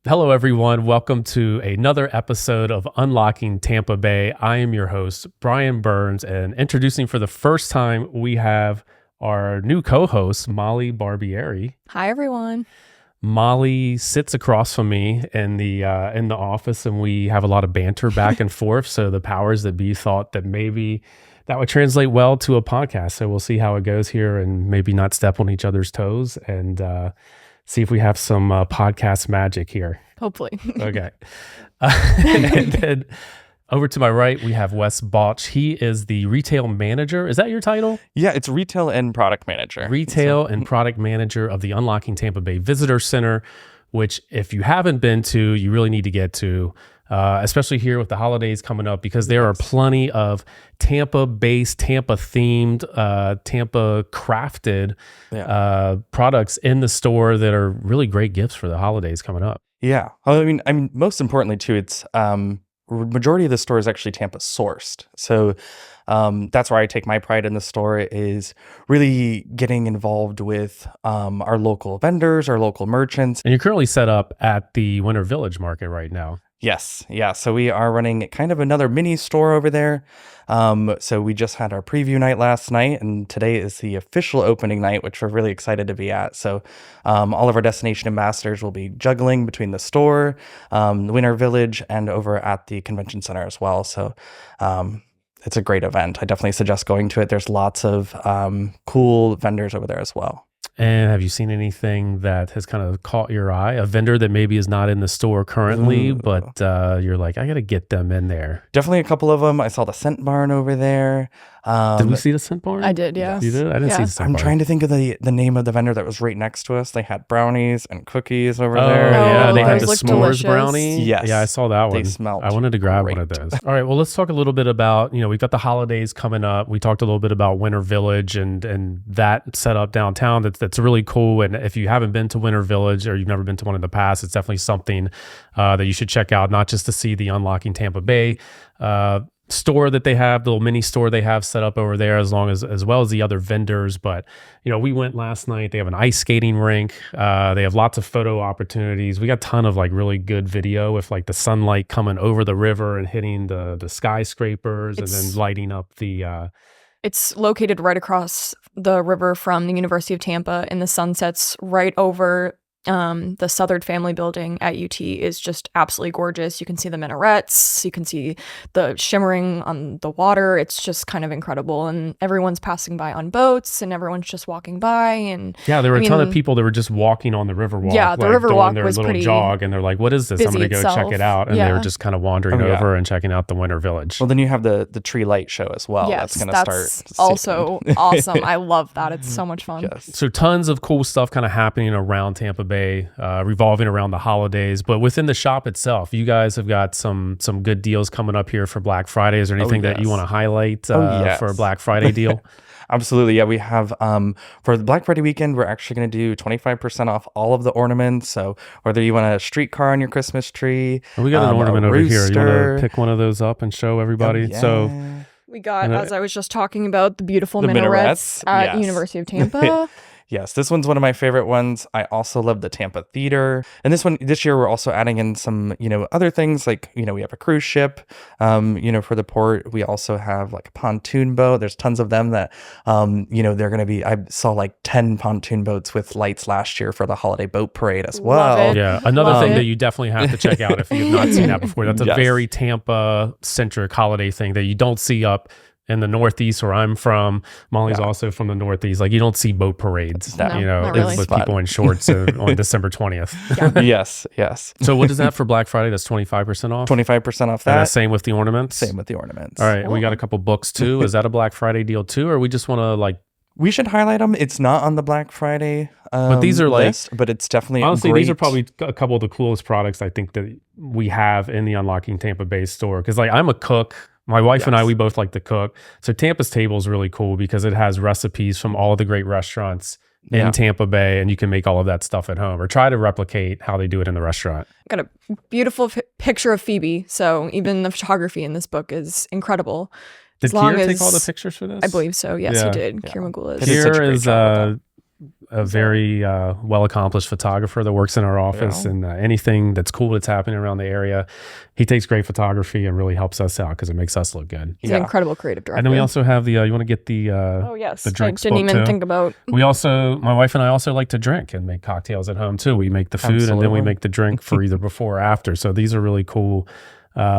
Hello, everyone. Welcome to another episode of Unlocking Tampa Bay. I am your host, Brian Burns, and introducing for the first time, we have our new co-host, Molly Barbieri. Hi, everyone. Molly sits across from me in the office, and we have a lot of banter back and forth. So the powers that be thought that maybe that would translate well to a podcast. So we'll see how it goes here, and maybe not step on each other's toes, and see if we have some podcast magic here. Hopefully. Okay. And then over to my right, we have Wes Balch. He is the retail manager. Is that your title? Yeah, it's retail and product manager. Retail and product manager of the Unlocking Tampa Bay Visitor Center, which if you haven't been to, you really need to get to, especially here with the holidays coming up, because there are plenty of Tampa-based, Tampa-themed, Tampa-crafted products in the store that are really great gifts for the holidays coming up. Yeah. I mean, most importantly too, it's majority of the store is actually Tampa sourced. So that's where I take my pride in the store, is really getting involved with our local vendors, our local merchants. And you're currently set up at the Winter Village Market right now. Yes. Yeah. So we are running kind of another mini store over there. So we just had our preview night last night, and today is the official opening night, which we're really excited to be at. So all of our destination ambassadors will be juggling between the store, the Winter Village, and over at the convention center as well. So it's a great event. I definitely suggest going to it. There's lots of cool vendors over there as well. And have you seen anything that has kind of caught your eye? A vendor that maybe is not in the store currently, but you're like, I got to get them in there. Definitely a couple of them. I saw the Scent Barn over there. Did we see the Scent Barn? I did, yeah. You did? I didn't see the Scent Barn. I'm trying to think of the name of the vendor that was right next to us. They had brownies and cookies over there. Yeah, they had the those s'mores look delicious. brownie. Yes. Yeah, I saw that one. They smelled I wanted to grab great. one of those. All right, well, let's talk a little bit about, we've got the holidays coming up. We talked a little bit about Winter Village and that set up downtown. That's really cool. And if you haven't been to Winter Village, or you've never been to one in the past, it's definitely something that you should check out, not just to see the Unlocking Tampa Bay store that they have, the little mini store they have set up over there, as well as the other vendors. But we went last night. They have an ice skating rink. They have lots of photo opportunities. We got a ton of really good video with the sunlight coming over the river and hitting the skyscrapers and then lighting up the It's located right across the river from the University of Tampa, and the sun sets right over the Southern Family Building at UT is just absolutely gorgeous. You can see the minarets, you can see the shimmering on the water. It's just kind of incredible, and everyone's passing by on boats, and everyone's just walking by. And there were a ton of people that were just walking on the Riverwalk. Yeah, the Riverwalk their was little pretty jog, and they're like, "What is this? I'm going to go check it out." And they were just kind of wandering over and checking out the Winter Village. Well, then you have the tree light show as well. Yes, that's going to start soon. Also awesome. I love that. It's so much fun. Yes. So tons of cool stuff kind of happening around Tampa Bay, revolving around the holidays. But within the shop itself, you guys have got some good deals coming up here for Black Friday. Is there anything that you want to highlight for a Black Friday deal? Absolutely. Yeah, we have for the Black Friday weekend, we're actually going to do 25% off all of the ornaments. So whether you want a streetcar on your Christmas tree, we got an ornament over here. You want to pick one of those up and show everybody? Yeah. So we got, as I was just talking about, the beautiful minarets at University of Tampa. Yes, this one's one of my favorite ones. I also love the Tampa Theater. And this year we're also adding in some, other things like, we have a cruise ship, for the port. We also have a pontoon boat. There's tons of them that, they're going to be, I saw 10 pontoon boats with lights last year for the holiday boat parade as well. Love it. Yeah, another thing that you definitely have to check out if you've not seen that before. That's a very Tampa-centric holiday thing that you don't see up in the Northeast, where I'm from. Molly's also from the Northeast. You don't see boat parades, with people in shorts on December 20th. Yes. So what is that for Black Friday? That's 25% off? 25% off that. And that's same with the ornaments? Same with the ornaments. All right. And we got a couple books too. Is that a Black Friday deal too? Or we just want to We should highlight them. It's not on the Black Friday but these are list, but it's definitely honestly, great. These are probably a couple of the coolest products I think that we have in the Unlocking Tampa Bay store. Because I'm a cook. My wife and I, we both like to cook. So Tampa's Table is really cool because it has recipes from all of the great restaurants in Tampa Bay, and you can make all of that stuff at home or try to replicate how they do it in the restaurant. Got a beautiful picture of Phoebe. So even the photography in this book is incredible. Did Kier take all the pictures for this? I believe so. Yes, he did. Yeah. Kier Magoulas. Kier is a very well accomplished photographer that works in our office, and anything that's cool that's happening around the area, he takes great photography and really helps us out because it makes us look good. He's an incredible creative director. And then we also have the you want to get the oh yes, the drinks. I didn't even think about. We also, my wife and I also like to drink and make cocktails at home too. We make the food and then we make the drink for either before or after. So these are really cool.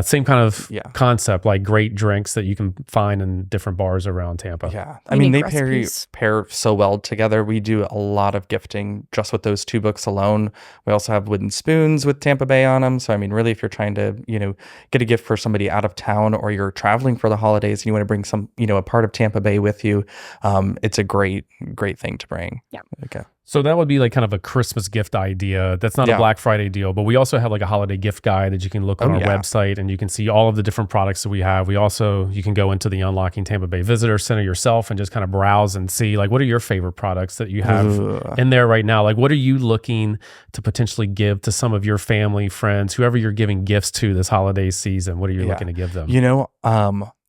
Same kind of concept, like great drinks that you can find in different bars around Tampa. Yeah. I mean, they pair so well together. We do a lot of gifting just with those 2 books alone. We also have wooden spoons with Tampa Bay on them. So, I mean, really, if you're trying to, get a gift for somebody out of town, or you're traveling for the holidays and you want to bring some, a part of Tampa Bay with you, it's a great thing to bring. Yeah. Okay. So that would be like kind of a Christmas gift idea. That's not a Black Friday deal, but we also have like a holiday gift guide that you can look on our website, and you can see all of the different products that we have. You can go into the Unlocking Tampa Bay Visitor Center yourself and just kind of browse and see like, what are your favorite products that you have in there right now? Like, what are you looking to potentially give to some of your family, friends, whoever you're giving gifts to this holiday season? What are you looking to give them?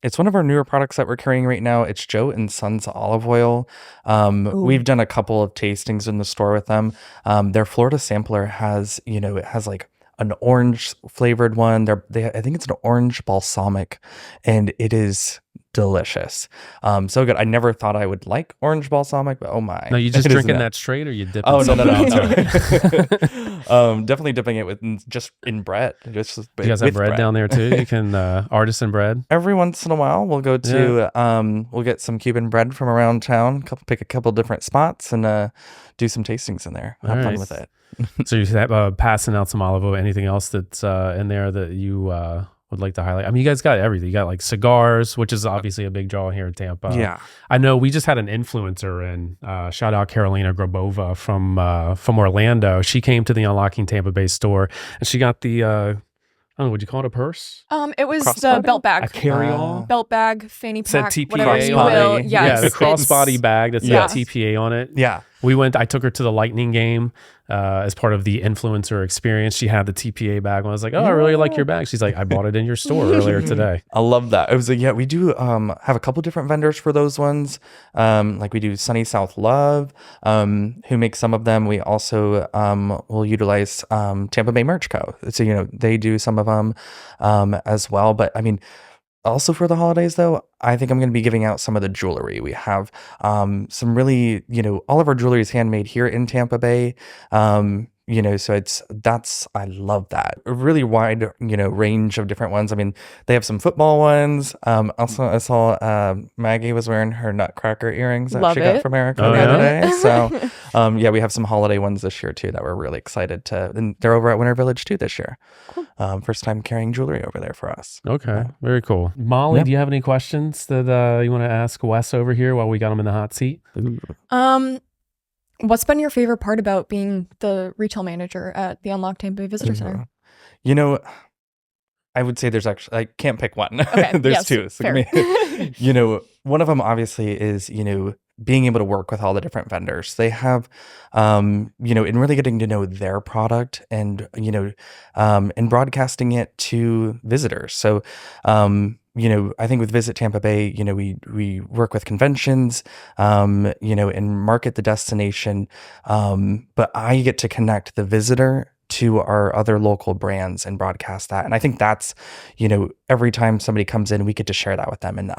It's one of our newer products that we're carrying right now. It's Joe and Sons olive oil. We've done a couple of tastings in the store with them. Their Florida sampler has, it has like an orange flavored one. I think it's an orange balsamic, and it is delicious. So good. I never thought I would like orange balsamic, but oh my. No, you just drinking that straight, or you dip no. it? Definitely dipping it in bread. You guys have bread down there too? You can artisan bread. Every once in a while we'll go to we'll get some Cuban bread from around town, pick a couple different spots, and do some tastings in there. Have fun with it. So you have passing out some olive oil. Anything else that's in there that you would like to highlight? I mean, you guys got everything. You got like cigars, which is obviously a big draw here in Tampa. Yeah. I know we just had an influencer in, shout out Carolina Grabova from Orlando. She came to the Unlocking Tampa Bay store, and she got the, I don't know, would you call it a purse? It was the belt bag. A carry-all? Belt bag, fanny pack, TPA whatever you on will. it. Yeah, the crossbody bag that's got TPA on it. Yeah. I took her to the Lightning game as part of the influencer experience. She had the TPA bag, and I was like, oh, I really like your bag. She's like, I bought it in your store earlier today. I love that. It was like, we do have a couple different vendors for those ones. Like we do Sunny South Love, who makes some of them. We also will utilize Tampa Bay Merch Co. So, they do some of them as well. But I mean, also for the holidays, though, I think I'm going to be giving out some of the jewelry. We have some really, all of our jewelry is handmade here in Tampa Bay. So I love that. A really wide, range of different ones. I mean, they have some football ones. Also, I saw Maggie was wearing her Nutcracker earrings that Love she it. got from Erica the other day. So, we have some holiday ones this year too that we're really excited and they're over at Winter Village too this year. Cool. First time carrying jewelry over there for us. Okay, very cool. Molly, do you have any questions that you want to ask Wes over here while we got him in the hot seat? What's been your favorite part about being the retail manager at the Unlocked Tampa Bay Visitor Center? I would say there's actually, I can't pick one. Okay, There's two. So one of them obviously is, being able to work with all the different vendors. They have, and really getting to know their product and, and broadcasting it to visitors. So, I think with Visit Tampa Bay, we work with conventions, and market the destination. But I get to connect the visitor to our other local brands and broadcast that. And I think that's, every time somebody comes in, we get to share that with them. And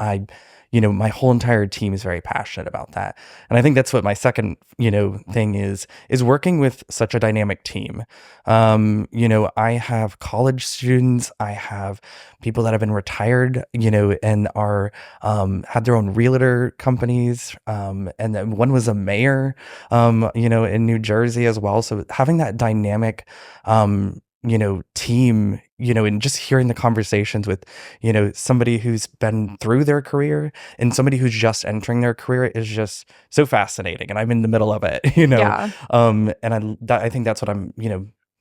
my whole entire team is very passionate about that. And I think that's what my second, thing is working with such a dynamic team. I have college students, I have people that have been retired, and are, had their own realtor companies. And then one was a mayor, in New Jersey as well. So having that dynamic, team, and just hearing the conversations with, somebody who's been through their career and somebody who's just entering their career is just so fascinating. And I'm in the middle of it, Yeah. And I think that's what I'm,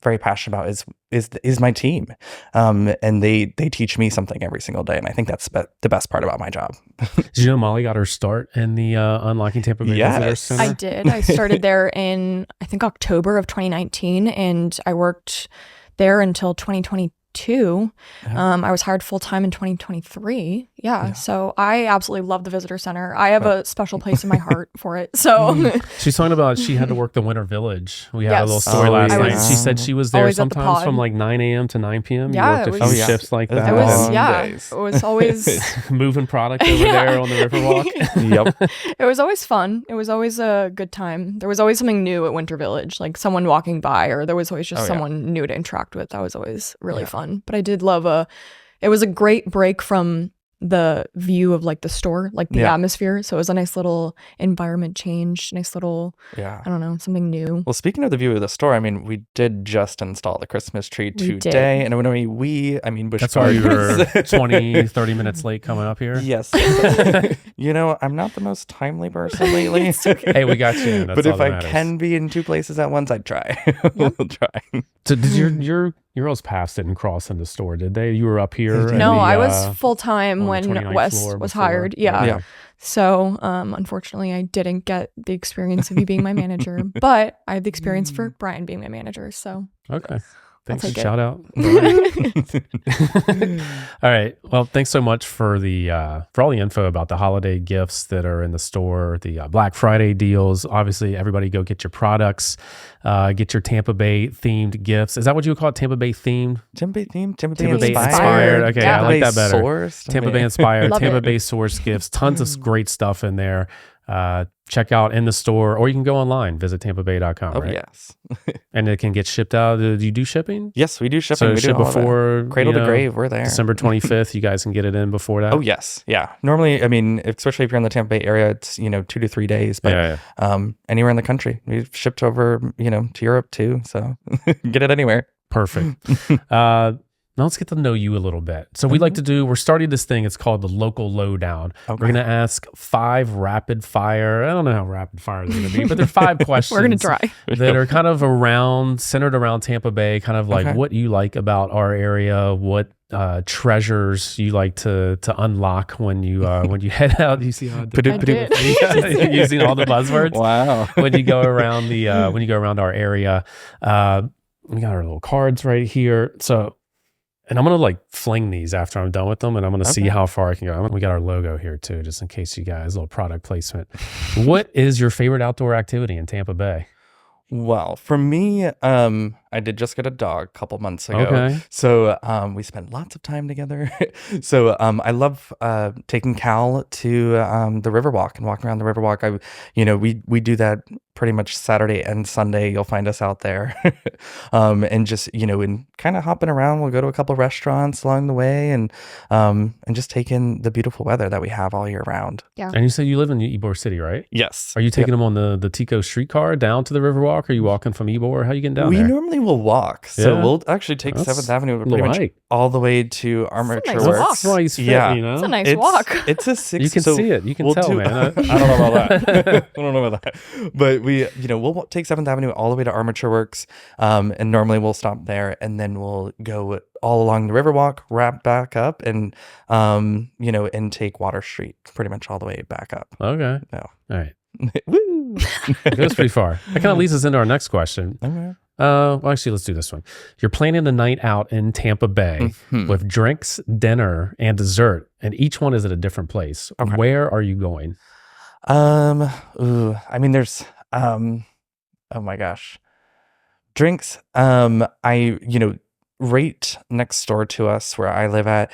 very passionate about is my team. And they teach me something every single day. And I think that's the best part about my job. Did you know Molly got her start in the Unlocking Tampa Bay Visitor Center? I did. I started there in, I think, October of 2019, and I worked there until 2022. I was hired full time in 2023. Yeah. So I absolutely love the visitor center. I have a special place in my heart for it. So She's talking about she had to work the Winter Village. We had a little Yes. story last I night. was She said she was there always at the sometimes pod. from like 9 a.m. to 9 p.m. You Yeah, worked it a few was- shifts like It was that. it was, long yeah, days. it was always, Moving product over there on the Riverwalk. Yep. it was always fun. It was always a good time. There was always something new at Winter Village, like someone walking by, or there was always just someone new to interact with. That was always really fun. But I did love it was a great break from the view of like the store, like the atmosphere. So it was a nice little environment change, nice little, Yeah. I don't know, something new. Well, speaking of the view of the store, I mean, we did just install the Christmas tree We today. did. And when I mean, Busch That's why you were Gardens. 20, 30 minutes late coming up here. Yes. I'm not the most timely person lately. Hey, we got you in. That's But all if that I matters. can be in two places at once, I'd try. We'll try. So did your girls' pass didn't cross in the store, did they? You were up here. did. in No, the, I on was full the time 29th when Wes floor was before. hired. Yeah. Yeah. So, unfortunately, I didn't get the experience of you being my manager, but I had the experience for Brian being my manager. So, Okay. Thanks. take it. Shout out. All right. Well, thanks so much for all the info about the holiday gifts that are in the store, the Black Friday deals. Obviously, everybody go get your products, get your Tampa Bay themed gifts. Is that what you would call it? Tampa Bay themed? Tampa Bay theme, Tampa Tampa Bay Bay inspired. Okay, Yeah. I like that better. Sourced. Tampa Bay inspired, Love Tampa it. Bay source gifts, tons of great stuff in there. Check out in the store, or you can go online, visit tampabay.com, Oh, right? yes. And it can get shipped out. Do you do shipping? Yes, we do shipping. So we do ship all of that. before Cradle to grave, we're there. December 25th. You guys can get it in before that. Oh, yes. Yeah. Normally, I mean, especially if you're in the Tampa Bay area, it's, 2 to 3 days. But Yeah. anywhere in the country, we've shipped over, to Europe too. So get it anywhere. Perfect. Now let's get to know you a little bit. So we're starting this thing. It's called the Local Lowdown. Okay. We're going to ask 5 rapid fire. I don't know how rapid fire they're going to be, but they're 5 questions. we're going to try. That are kind of centered around Tampa Bay, kind of like Okay. what you like about our area, what treasures you like to unlock when you head out. You see how I did I did. that? Using all the buzzwords Wow. when you go around our area. We got our little cards right here. So, and I'm gonna fling these after I'm done with them, and I'm gonna see Okay. how far I can go. We got our logo here too, just in case you guys, a little product placement. What is your favorite outdoor activity in Tampa Bay? Well, for me, I did just get a dog a couple months ago. Okay. So we spent lots of time together. So I love taking Cal to the Riverwalk and walking around the Riverwalk. We do that pretty much Saturday and Sunday. You'll find us out there, and just and kind of hopping around. We'll go to a couple restaurants along the way, and just take in the beautiful weather that we have all year round. And you said you live in Ybor City, right? Yes. Are you taking them on the Tico streetcar down to the Riverwalk? Are you walking from Ybor? How are you getting down We there? normally will walk, so Yeah. we'll actually take That's 7th Avenue a pretty little much hike. all the way to Armature nice Works. walk. That's why he's fit, Yeah. you know? It's a nice walk. It's a 6. You can so see it. You can we'll tell, do- man. I don't know about that. I don't know about that. But we'll take 7th Avenue all the way to Armature Works, and normally we'll stop there, and then we'll go all along the Riverwalk, wrap back up, and and take Water Street pretty much all the way back up. Okay. No. All right. Woo! It goes pretty far. That kind of leads us into our next question. Okay. Well, actually, let's do this one. You're planning the night out in Tampa Bay Mhm. with drinks, dinner, and dessert, and each one is at a different place. Okay. Where are you going? There's oh my gosh. Drinks. Right next door to us where I live at,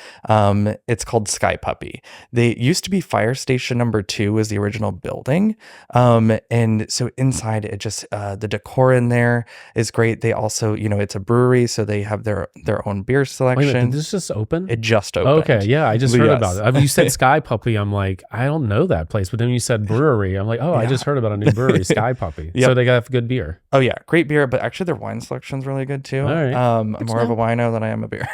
it's called Sky Puppy. They used to be fire station number 2 was the original building. And so inside it just the decor in there is great. They also, it's a brewery, so they have their own beer Wait a minute, selection. did this just open? It just opened. Okay, yeah, I just Yes. heard about it. I mean, you said Sky Puppy. I'm like, I don't know that place. But then you said brewery. I'm like, oh, I Yeah. just heard about a new brewery, Sky Puppy. Yep. So they got good beer. Oh yeah, great beer, but actually their wine selection's really good too. All right. I'm Good to more of a know. wino than I am a beer,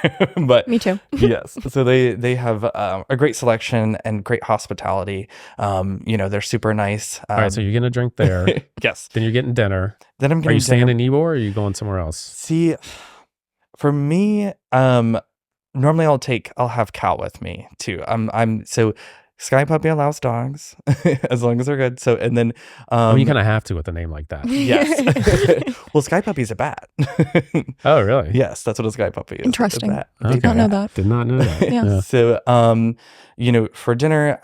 but Me too. yes. So they have a great selection and great hospitality. They're super nice. All right, so you're getting a drink there. yes. Then you're getting dinner. Then I'm Are getting you staying dinner. in Ybor or are you going somewhere else? See, for me, normally I'll have Cal with me too. So Sky Puppy allows dogs as long as they're good. So, and then, I mean, you kind of have to with a name like that. yes. Well, Sky Puppy's a bat. Oh, really? Yes, that's what a Sky Puppy is. Interesting. A bat. Okay. Did not know that. Did not know that. Yeah. So, for dinner,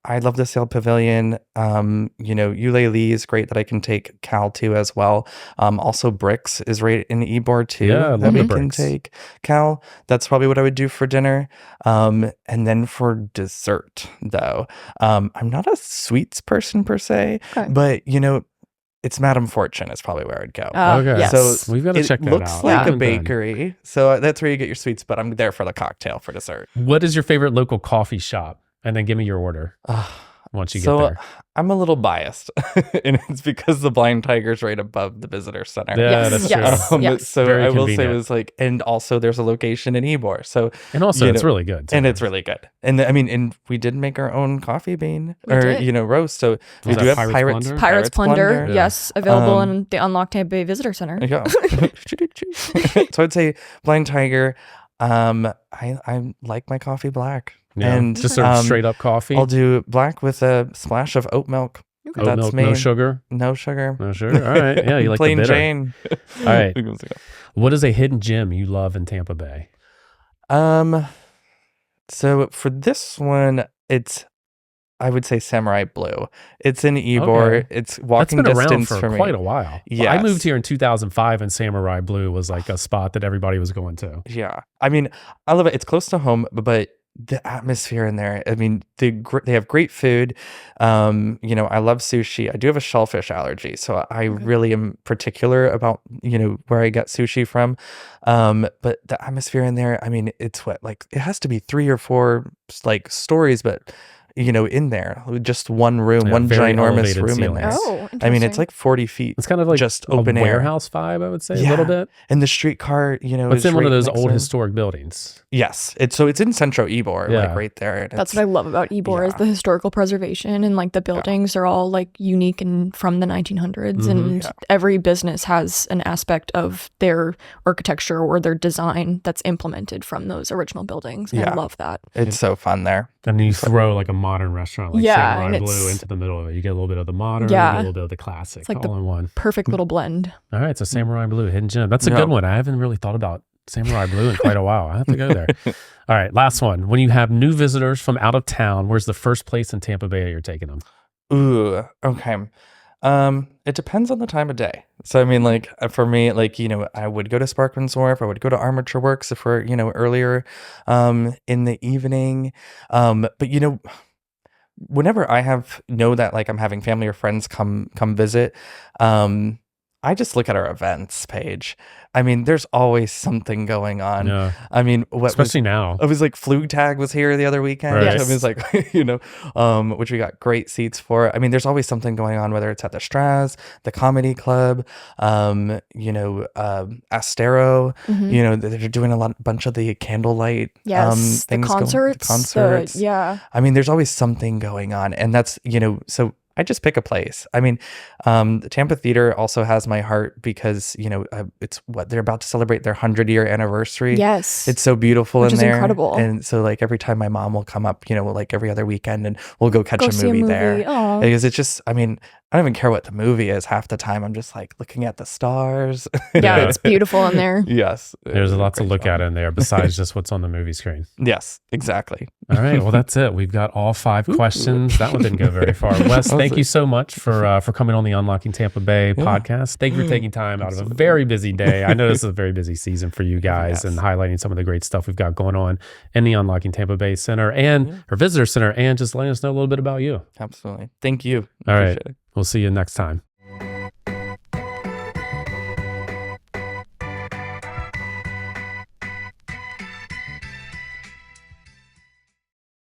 I love the Sail Pavilion. Yule Lee is great that I can take Cal to as well. Also Bricks is right in Ybor too. Yeah, I that love we the can Bricks. take Cal. That's probably what I would do for dinner. And then for dessert, though, I'm not a sweets person per se, Okay. but it's Madame Fortune is probably where I'd go. Okay. Yes. So We've got to check that It looks out. like I a haven't been. bakery, so that's where you get your sweets. But I'm there for the cocktail for dessert. What is your favorite local coffee shop? And then give me your order once you get there. I'm a little biased, and it's because the Blind Tiger's right above the visitor center. Yeah, Yes. that's Yes. true. Yes. So Very I will say it convenient. was like, and also there's a location in Ybor. So And also, it's really good. Too. and it's really good. And and we did make our own coffee bean We or did. roast. So we that do have Pirates Plunder? Pirates Plunder, Yeah. yes, available in the Unlocked Tampa Bay Visitor Center. Yeah. So I'd say Blind Tiger. I like my coffee black. Yeah. And just sort of straight up coffee. I'll do black with a splash of oat milk. Okay. Oat That's milk, me. no sugar. No sugar. No sugar. All right. Yeah, you like Plain the bitter. Jane. All right. What is a hidden gem you love in Tampa Bay? So for this one, I would say Samurai Blue. It's in Ybor. Okay. It's That's walking been around distance for me. quite a while. I Yes. moved here in 2005, and Samurai Blue was like a spot that everybody was going to. Yeah. I mean, I love it. It's close to home, but the atmosphere in there, I mean, they have great food. I love sushi. I do have a shellfish allergy, so I really am particular about, where I get sushi from. But the atmosphere in there, I mean, it's it has to be 3 or 4 stories, but in there, just one room, Yeah, one very ginormous elevated room in ceilings. there. Oh, interesting. I mean, it's like 40 feet. It's kind of like just a open air. warehouse vibe, I would say, a Yeah. little bit. And the streetcar, But is it's in one of right those next old to it. historic buildings. Yes, it's in Centro Ybor, Yeah. right there. And That's what I love about Ybor is yeah. the historical preservation, and the buildings are all unique and from the 1900s, and Yeah. every business has an aspect of their architecture or their design that's implemented from those original buildings. And I Yeah. love that. It's so fun there. And then you throw like a modern restaurant like Yeah, Samurai and Blue it's- into the middle of it. You get a little bit of the modern, Yeah. you get a little bit of the classic, It's like all in one. Perfect little blend. All right, so Samurai Blue, hidden gem. That's a Yeah. good one. I haven't really thought about Samurai Blue in quite a while. I have to go there. All right, last one. When you have new visitors from out of town, where's the first place in Tampa Bay you're taking them? Ooh, okay. It depends on the time of day. So I mean, for me, I would go to Sparkman's Wharf. I would go to Armature Works if we're earlier, in the evening. But whenever I know that I'm having family or friends come visit, I just look at our events page. I mean, there's always something going on. Yeah, I mean, especially now. I was Flug Tag was here the other weekend. Right. I was which we got great seats for. I mean, there's always something going on, whether it's at the Straz, the Comedy Club, Astero. Mhm. They're doing bunch of the candlelight Yes, the things concerts. concerts. Yeah. I mean, there's always something going on, and that's so. I just pick a place. I mean, the Tampa Theater also has my heart because it's they're about to celebrate their 100-year anniversary. Yes. It's so beautiful Which in is there. incredible. And so every time my mom will come up, every other weekend, and we'll go catch Go a see movie there. Aw. Because it's just, I mean, I don't even care what the movie is half the time. I'm just looking at the stars. Yeah, it's beautiful in there. Yes. There's a lot to look at in there besides just what's on the movie screen. Yes, exactly. All right, well that's it. We've got all 5 questions. That one didn't go very far. Wes, thank you so much for coming on the Unlocking Tampa Bay podcast. Thank you for taking time out of a very busy day. I know this is a very busy season for you guys, and highlighting some of the great stuff we've got going on in the Unlocking Tampa Bay Center and our Visitor Center, and just letting us know a little bit about you. Absolutely. Thank you. All right. Appreciate it. We'll see you next time.